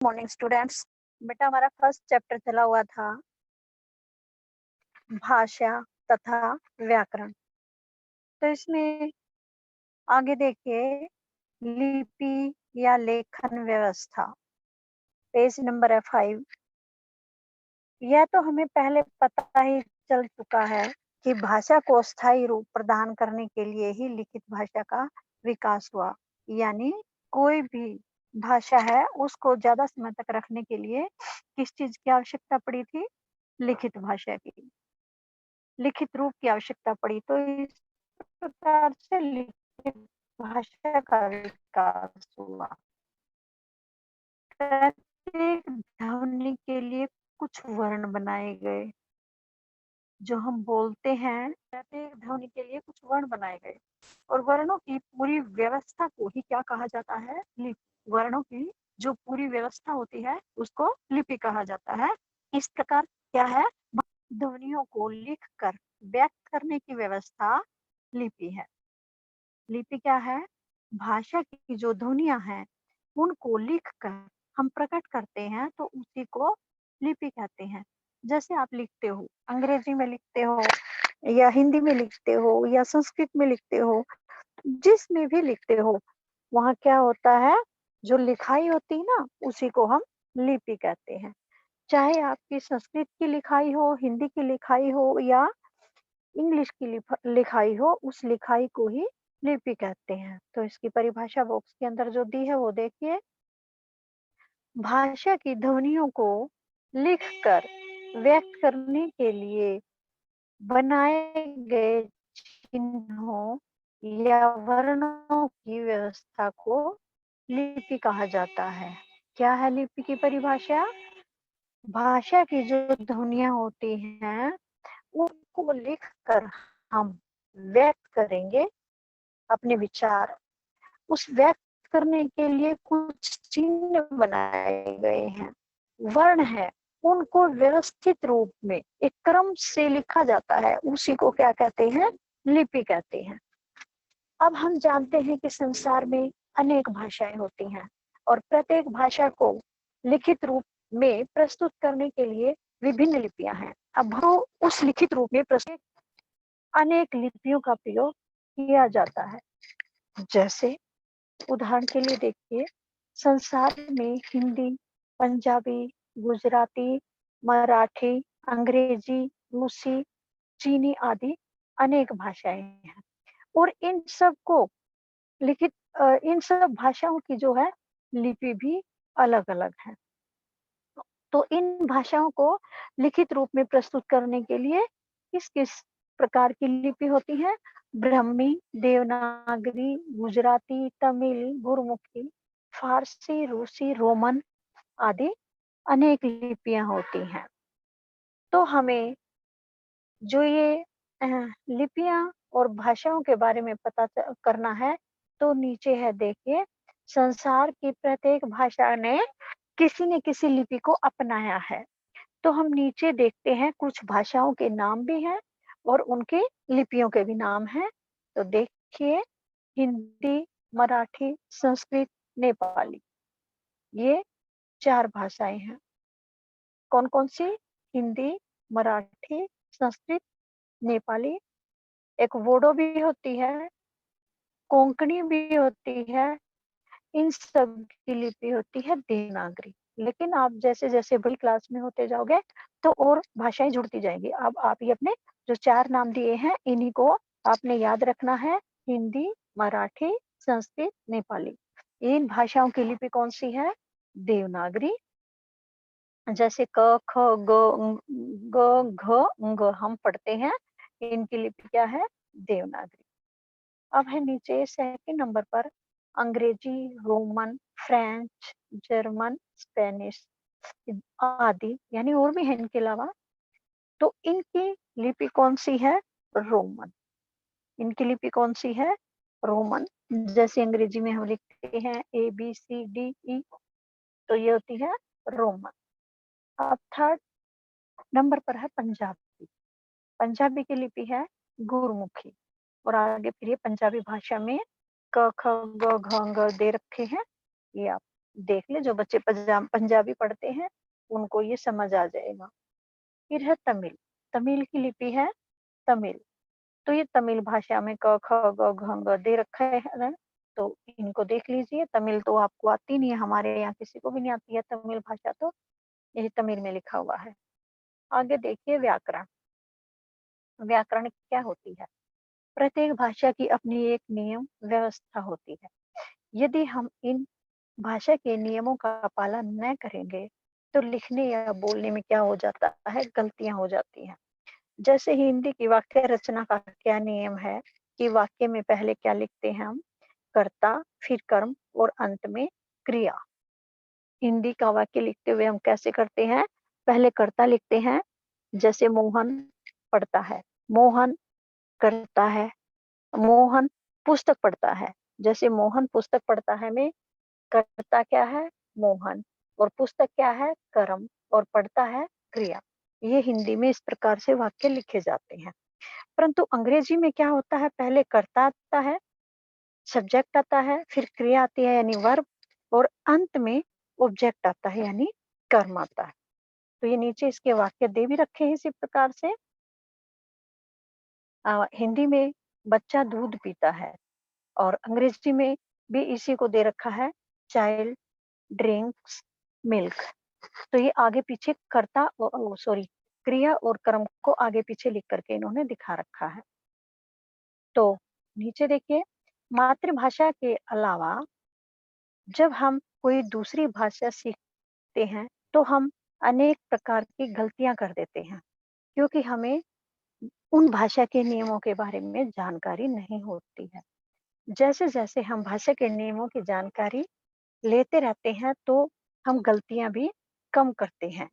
Morning students. बेटा हमारा first chapter चला हुआ था भाषा तथा व्याकरण। तो इसमें आगे देखिए लिपि या लेखन व्यवस्था, पेज नंबर है 5। यह तो हमें पहले पता ही चल चुका है कि भाषा को स्थायी रूप प्रदान करने के लिए ही लिखित भाषा का विकास हुआ। यानी कोई भी भाषा है उसको ज्यादा समय तक रखने के लिए किस चीज की आवश्यकता पड़ी थी? लिखित भाषा की, लिखित रूप की आवश्यकता पड़ी। तो इस प्रकार से लिखित भाषा का विकास हुआ। प्रत्येक ध्वनि के लिए कुछ वर्ण बनाए गए। जो हम बोलते हैं प्रत्येक ध्वनि के लिए कुछ वर्ण बनाए गए और वर्णों की पूरी व्यवस्था को ही क्या कहा जाता है? लिपि। वर्णों की जो पूरी व्यवस्था होती है उसको लिपि कहा जाता है। इस प्रकार क्या है? ध्वनियों को लिखकर व्यक्त करने की व्यवस्था लिपि है। लिपि क्या है? भाषा की जो ध्वनियां हैं उनको लिखकर हम प्रकट करते हैं तो उसी को लिपि कहते हैं। जैसे आप लिखते हो, अंग्रेजी में लिखते हो या हिंदी में लिखते हो या संस्कृत में लिखते हो, जिसमें भी लिखते हो, वहाँ क्या होता है? जो लिखाई होती है ना उसी को हम लिपि कहते हैं। चाहे आपकी संस्कृत की लिखाई हो, हिंदी की लिखाई हो या इंग्लिश की लिखाई हो, उस लिखाई को ही लिपि कहते हैं। तो इसकी परिभाषा बॉक्स के अंदर जो दी है वो देखिए। भाषा की ध्वनियों को लिखकर व्यक्त करने के लिए बनाए गए चिन्हों या वर्णों की व्यवस्था को लिपि कहा जाता है। क्या है लिपि की परिभाषा? भाषा की जो ध्वनियां होती हैं उनको लिखकर हम व्यक्त करेंगे अपने विचार। उस व्यक्त करने के लिए कुछ चिन्ह बनाए गए हैं, वर्ण है, उनको व्यवस्थित रूप में एक क्रम से लिखा जाता है, उसी को क्या कहते हैं? लिपि कहते हैं। अब हम जानते हैं कि संसार में अनेक भाषाएं होती हैं और प्रत्येक भाषा को लिखित रूप में प्रस्तुत करने के लिए विभिन्न लिपियां हैं। अब वो उस लिखित रूप में प्रस्तुत अनेक लिपियों का प्रयोग किया जाता है। जैसे उदाहरण के लिए देखिए, संसार में हिंदी, पंजाबी, गुजराती, मराठी, अंग्रेजी, रूसी, चीनी आदि अनेक भाषाएं हैं और इन सब को लिखित इन सब भाषाओं की जो है लिपि भी अलग अलग है। तो इन भाषाओं को लिखित रूप में प्रस्तुत करने के लिए किस किस प्रकार की लिपि होती है? ब्राह्मी, देवनागरी, गुजराती, तमिल, गुरमुखी, फारसी, रूसी, रोमन आदि अनेक लिपियां होती हैं। तो हमें जो ये लिपियां और भाषाओं के बारे में पता करना है तो नीचे है देखिए, संसार की प्रत्येक भाषा ने किसी न किसी लिपि को अपनाया है। तो हम नीचे देखते हैं कुछ भाषाओं के नाम भी हैं और उनके लिपियों के भी नाम हैं। तो देखिए, हिंदी, मराठी, संस्कृत, नेपाली, ये 4 भाषाएं हैं। कौन कौन सी? हिंदी, मराठी, संस्कृत, नेपाली। एक बोडो भी होती है, कोंकणी भी होती है। इन सब की लिपि होती है देवनागरी। लेकिन आप जैसे जैसे बड़ी क्लास में होते जाओगे तो और भाषाएं जुड़ती जाएंगी। अब आप ये अपने जो 4 नाम दिए हैं इन्हीं को आपने याद रखना है। हिंदी, मराठी, संस्कृत, नेपाली। इन भाषाओं की लिपि कौन सी है? देवनागरी। जैसे क, ख, ग, घ, ङ हम पढ़ते हैं, इनकी लिपि क्या है? देवनागरी। अब है नीचे सेकंड नंबर पर अंग्रेजी, रोमन, फ्रेंच, जर्मन, स्पेनिश आदि, यानी और भी है इनके अलावा। तो इनकी लिपि कौन सी है? रोमन। इनकी लिपि कौन सी है? रोमन। जैसे अंग्रेजी में हम लिखते हैं ABCDE, तो ये होती है रोमन। अब थर्ड नंबर पर है पंजाबी। पंजाबी की लिपि है गुरमुखी। और आगे फिर ये पंजाबी भाषा में क ख ग घ ङ दे रखे हैं, ये आप देख ले, जो बच्चे पंजाबी पढ़ते हैं उनको ये समझ आ जाएगा। फिर है तमिल, तमिल की लिपि है तमिल। तो ये तमिल भाषा में क, ख, ग, घ, ङ दे रखा है ना, तो इनको देख लीजिए। तमिल तो आपको आती नहीं है, हमारे यहाँ किसी को भी नहीं आती है तमिल भाषा, तो यही तमिल में लिखा हुआ है। आगे देखिए व्याकरण। व्याकरण क्या होती है? प्रत्येक भाषा की अपनी एक नियम व्यवस्था होती है। यदि हम इन भाषा के नियमों का पालन न करेंगे, तो लिखने या बोलने में क्या हो जाता है, गलतियां हो जाती हैं। जैसे हिंदी की वाक्य रचना का क्या नियम है कि वाक्य में पहले क्या लिखते हैं हम, कर्ता, फिर कर्म और अंत में क्रिया। हिंदी का वाक्य लिखते हुए हम कैसे करते हैं, पहले कर्ता लिखते हैं, जैसे मोहन पढ़ता है, मोहन करता है, मोहन पुस्तक पढ़ता है, जैसे मोहन पुस्तक पढ़ता है में कर्ता क्या है, मोहन, और पुस्तक क्या है, कर्म, और पढ़ता है क्रिया। ये हिंदी में इस प्रकार से वाक्य लिखे जाते हैं। परंतु अंग्रेजी में क्या होता है, पहले कर्ता आता है, सब्जेक्ट आता है, फिर क्रिया आती है यानी वर्ब, और अंत में ऑब्जेक्ट आता है यानी कर्म आता है। तो ये नीचे इसके वाक्य दे भी रखे हैं इसी प्रकार से। हिंदी में बच्चा दूध पीता है, और अंग्रेजी में भी इसी को दे रखा है, चाइल्ड ड्रिंक्स मिल्क। तो ये आगे पीछे कर्ता, सॉरी, क्रिया और कर्म को आगे पीछे लिख करके इन्होंने दिखा रखा है। तो नीचे देखिए, मातृभाषा के अलावा जब हम कोई दूसरी भाषा सीखते हैं, तो हम अनेक प्रकार की गलतियां कर देते हैं, क्योंकि हमें उन भाषा के नियमों के बारे में जानकारी नहीं होती है। जैसे जैसे हम भाषा के नियमों की जानकारी लेते रहते हैं, तो हम गलतियां भी कम करते हैं।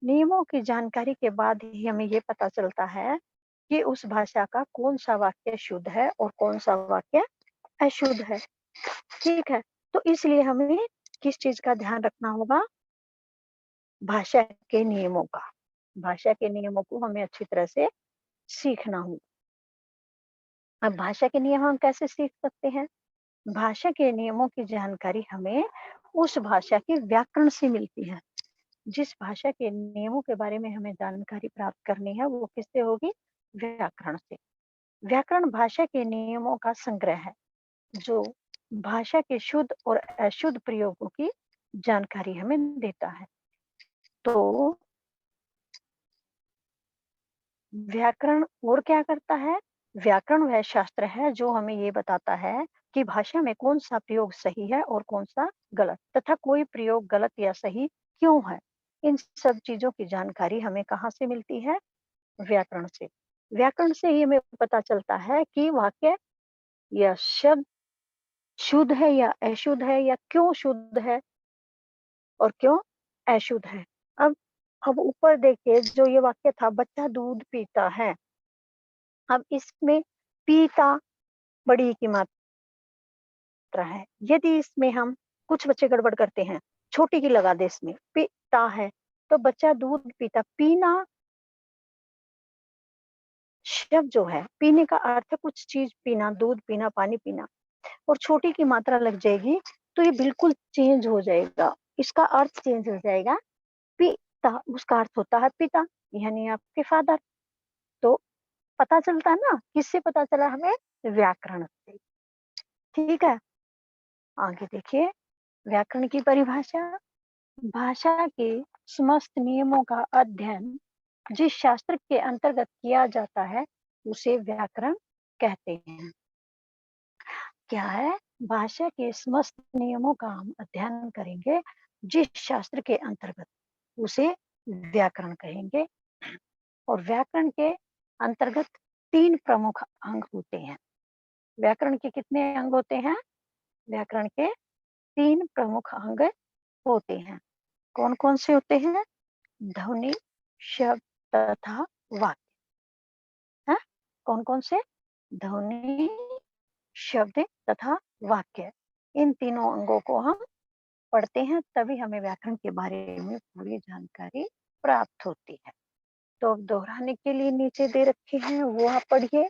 नियमों की जानकारी के बाद ही हमें ये पता चलता है कि उस भाषा का कौन सा वाक्य शुद्ध है और कौन सा वाक्य अशुद्ध है। ठीक है, तो इसलिए हमें किस चीज का ध्यान रखना होगा, भाषा के नियमों का। भाषा के नियमों को हमें अच्छी तरह से सीखना होगा। अब भाषा के नियम हम कैसे सीख सकते हैं? भाषा के नियमों की जानकारी हमें उस भाषा के व्याकरण से मिलती है। जिस भाषा के नियमों के बारे में हमें जानकारी प्राप्त करनी है, वो किससे होगी? व्याकरण से। व्याकरण भाषा के नियमों का संग्रह है, जो भाषा के शुद्ध और अशुद्ध प्रयोगों की जानकारी हमें देता है। तो व्याकरण और क्या करता है? व्याकरण वह शास्त्र है जो हमें ये बताता है कि भाषा में कौन सा प्रयोग सही है और कौन सा गलत, तथा कोई प्रयोग गलत या सही क्यों है। इन सब चीजों की जानकारी हमें कहाँ से मिलती है? व्याकरण से। व्याकरण से ही हमें पता चलता है कि वाक्य या शब्द शुद्ध है या अशुद्ध है, या क्यों शुद्ध है और क्यों अशुद्ध है। अब अब ऊपर देखिए, जो ये वाक्य था, बच्चा दूध पीता है। अब इसमें पीता बड़ी की मात्रा है। यदि इसमें हम, कुछ बच्चे गड़बड़ करते हैं, छोटी की लगा दे इसमें, पीता है, तो बच्चा दूध पीता, पीना शब्द जो है, पीने का अर्थ है कुछ चीज पीना, दूध पीना, पानी पीना, और छोटी की मात्रा लग जाएगी तो ये बिल्कुल चेंज हो जाएगा, इसका अर्थ चेंज हो जाएगा। पिता, उसका अर्थ होता है पिता, यानी आपके फादर। तो पता चलता है ना, किससे पता चला हमें? व्याकरण से। ठीक है, आगे देखिए व्याकरण की परिभाषा। भाषा के समस्त नियमों का अध्ययन जिस शास्त्र के अंतर्गत किया जाता है, उसे व्याकरण कहते हैं। क्या है? भाषा के समस्त नियमों का हम अध्ययन करेंगे जिस शास्त्र के अंतर्गत, उसे व्याकरण कहेंगे। और व्याकरण के अंतर्गत 3 प्रमुख अंग होते हैं। व्याकरण के कितने अंग होते हैं? व्याकरण के 3 प्रमुख अंग होते हैं। कौन कौन से होते हैं? ध्वनि, शब्द तथा वाक्य। है? कौन कौन से? ध्वनि, शब्द तथा वाक्य। इन तीनों अंगों को हम पढ़ते हैं, तभी हमें व्याकरण के बारे में पूरी जानकारी प्राप्त होती है। तो अब दोहराने के लिए नीचे दे रखे हैं, वो आप पढ़िए।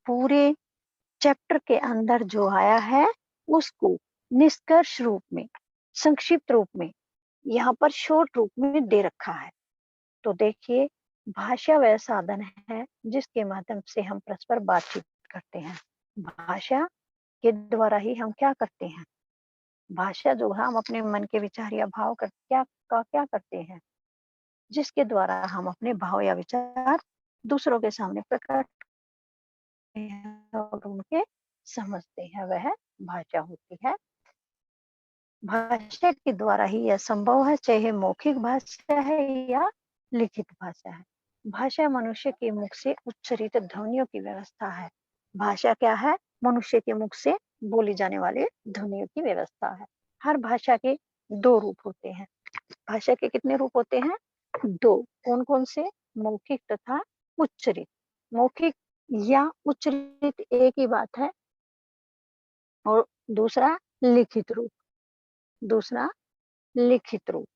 पूरे चैप्टर के अंदर जो आया है, उसको निष्कर्ष रूप में, संक्षिप्त रूप में, यहाँ पर शॉर्ट रूप में दे रखा है। तो देखिए, भाषा वह साधन है जिसके माध्यम से हम परस्पर बातचीत करते हैं। भाषा के द्वारा ही हम क्या करते हैं? भाषा जो है हम अपने मन के विचार या भाव क्या करते हैं? जिसके द्वारा हम अपने भाव या विचार दूसरों के सामने प्रकट करते हैं और उनके समझते हैं, वह भाषा होती है। भाषा के द्वारा ही यह संभव है, चाहे मौखिक भाषा है या लिखित भाषा है। भाषा मनुष्य के मुख से उच्चरित ध्वनियों की व्यवस्था है। भाषा क्या है? मनुष्य के मुख से बोली जाने वाले ध्वनियों की व्यवस्था है। हर भाषा के दो रूप होते हैं। भाषा के कितने रूप होते हैं? दो। कौन कौन से? मौखिक तथा उच्चरित। मौखिक या उच्चरित एक ही बात है, और दूसरा लिखित रूप। दूसरा लिखित रूप।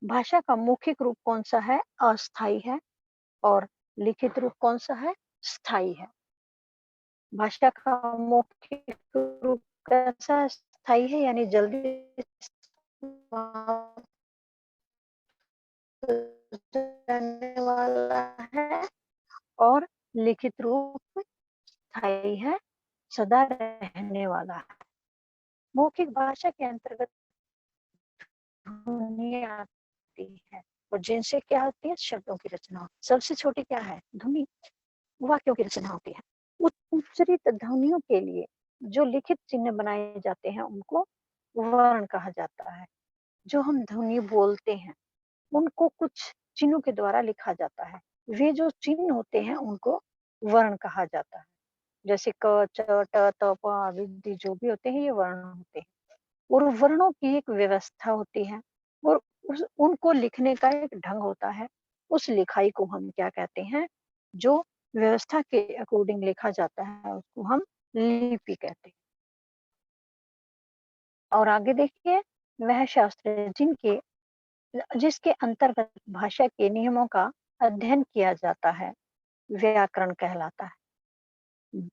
भाषा का मौखिक रूप कौन सा है? अस्थाई है। और लिखित रूप कौन सा है? स्थाई है। भाषा का मौखिक रूप कैसा है? स्थाई है, यानी जल्दी समाप्त हो जाने वाला है। और लिखित रूप स्थाई है, सदा रहने वाला है। मौखिक भाषा के अंतर्गत ध्वनि आती है, और जिनसे क्या होती है? शब्दों की रचना। सबसे छोटी क्या है? ध्वनि। वाक्यों की रचना होती है। उच्चरित ध्वनियों के लिए जो लिखित चिन्ह बनाए जाते हैं उनको वर्ण कहा जाता है। जो हम ध्वनि बोलते हैं उनको कुछ चिन्हों के द्वारा लिखा जाता है। वे जो चिन्ह होते हैं उनको वर्ण कहा जाता है। जैसे क, च, ट, त, प आदि जो भी होते हैं ये वर्ण होते हैं। और वर्णों की एक व्यवस्था होती है, और उनको लिखने का एक ढंग होता है। उस लिखाई को हम क्या कहते हैं? जो व्यवस्था के अकॉर्डिंग लिखा जाता है उसको हम लिपि कहते हैं। और आगे देखिए, वह शास्त्र है जिसके अंतर्गत भाषा के नियमों का अध्ययन किया जाता है, व्याकरण कहलाता है।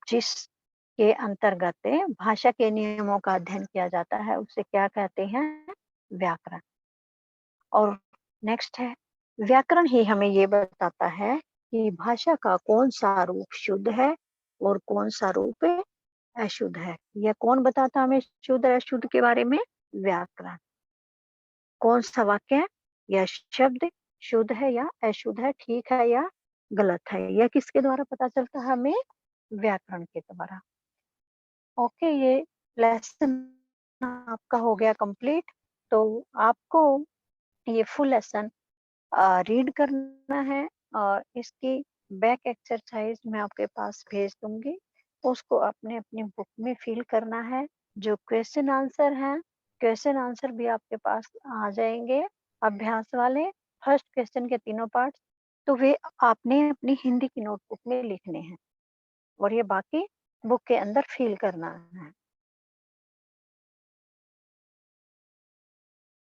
जिसके अंतर्गत भाषा के नियमों का अध्ययन किया जाता है उसे क्या कहते हैं? व्याकरण। और नेक्स्ट है, व्याकरण ही हमें ये बताता है कि भाषा का कौन सा रूप शुद्ध है और कौन सा रूप अशुद्ध है। यह कौन बताता हमें शुद्ध और अशुद्ध के बारे में? व्याकरण। कौन सा वाक्य या शब्द शुद्ध है या अशुद्ध है, ठीक है या गलत है, यह किसके द्वारा पता चलता है हमें? व्याकरण के द्वारा। ओके, ये लेसन आपका हो गया कंप्लीट। तो आपको ये फुल लेसन रीड करना है, और इसकी बैक एक्सरसाइज मैं आपके पास भेज दूंगी। उसको अपने अपनी बुक में फिल करना है। जो क्वेश्चन आंसर हैं, क्वेश्चन आंसर भी आपके पास आ जाएंगे, अभ्यास वाले। फर्स्ट क्वेश्चन के तीनों पार्ट तो वे आपने अपनी हिंदी की नोटबुक में लिखने हैं, और ये बाकी बुक के अंदर फिल करना है।